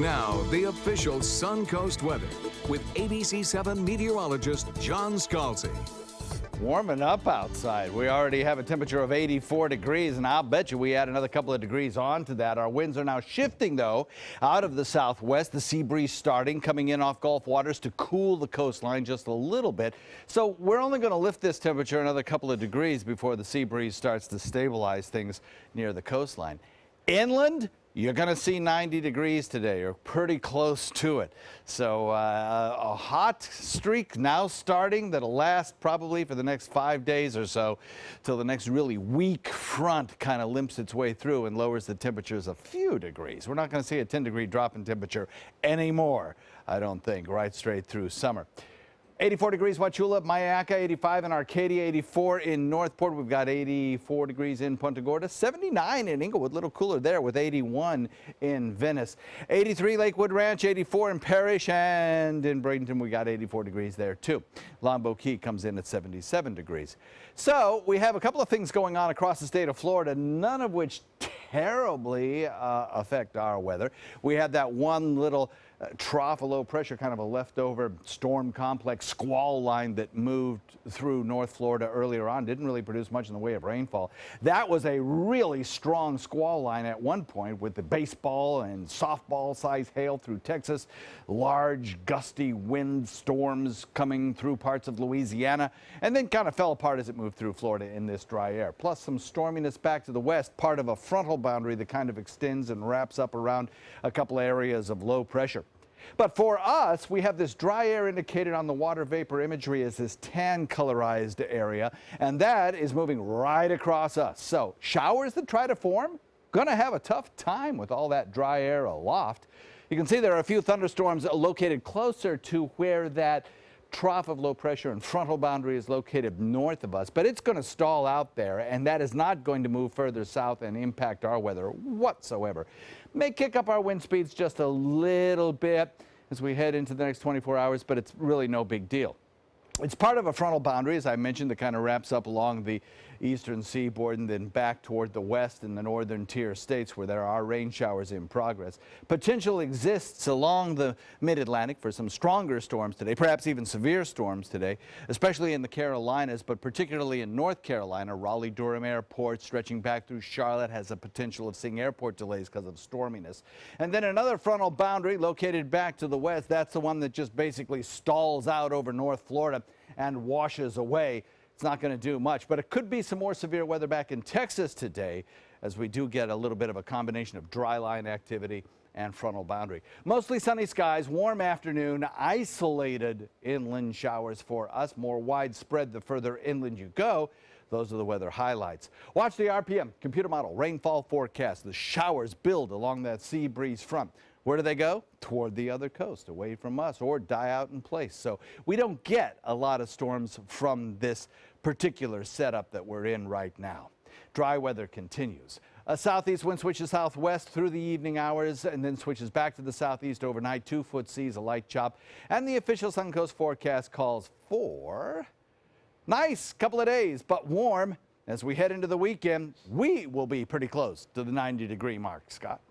Now, the official Suncoast weather with ABC7 meteorologist John Scalzi. Warming up outside. We already have a temperature of 84 degrees, and I'll bet you we add another couple of degrees onto that. Our winds are now shifting, though, out of the southwest. The sea breeze starting, coming in off Gulf waters to cool the coastline just a little bit. So we're only going to lift this temperature another couple of degrees before the sea breeze starts to stabilize things near the coastline. Inland, you're going to see 90 degrees today, or pretty close to it. So a hot streak now starting that'll last probably for the next 5 days or so, till the next really weak front kind of limps its way through and lowers the temperatures a few degrees. We're not going to see a 10-degree drop in temperature anymore, I don't think, right straight through summer. 84 degrees Wauchula, Myakka, 85 in Arcadia, 84 in Northport. We've got 84 degrees in Punta Gorda, 79 in Inglewood, a little cooler there with 81 in Venice. 83 Lakewood Ranch, 84 in Parrish, and in Bradenton we got 84 degrees there too. Longboat Key comes in at 77 degrees. So we have a couple of things going on across the state of Florida, none of which terribly affect our weather. We had that one little trough of low pressure, kind of a leftover storm complex squall line that moved through North Florida earlier on. Didn't really produce much in the way of rainfall. That was a really strong squall line at one point with the baseball and softball size hail through Texas, large gusty wind storms coming through parts of Louisiana, and then kind of fell apart as it moved through Florida in this dry air. Plus some storminess back to the west, part of a frontal boundary that kind of extends and wraps up around a couple of areas of low pressure. But for us, we have this dry air indicated on the water vapor imagery as this tan colorized area, and that is moving right across us. So showers that try to form, going to have a tough time with all that dry air aloft. You can see there are a few thunderstorms located closer to where that trough of low pressure and frontal boundary is located north of us, but it's going to stall out there, and that is not going to move further south and impact our weather whatsoever. May kick up our wind speeds just a little bit as we head into the next 24 hours, but it's really no big deal. It's part of a frontal boundary, as I mentioned, that kind of wraps up along the eastern seaboard and then back toward the west in the northern tier states where there are rain showers in progress. Potential exists along the mid-Atlantic for some stronger storms today, perhaps even severe storms today, especially in the Carolinas, but particularly in North Carolina. Raleigh-Durham Airport stretching back through Charlotte has a potential of seeing airport delays because of storminess. And then another frontal boundary located back to the west, that's the one that just basically stalls out over North Florida and washes away. It's not going to do much, but it could be some more severe weather back in Texas today as we do get a little bit of a combination of dry line activity and frontal boundary. Mostly sunny skies, warm afternoon, isolated inland showers for us, more widespread the further inland you go. Those are the weather highlights. Watch the RPM computer model rainfall forecast. The showers build along that sea breeze front. Where do they go? Toward the other coast, away from us, or die out in place. So we don't get a lot of storms from this particular setup that we're in right now. Dry weather continues. A southeast wind switches southwest through the evening hours and then switches back to the southeast overnight. 2-foot seas, a light chop. And the official Suncoast forecast calls for nice couple of days, but warm. As we head into the weekend, we will be pretty close to the 90-degree mark, Scott.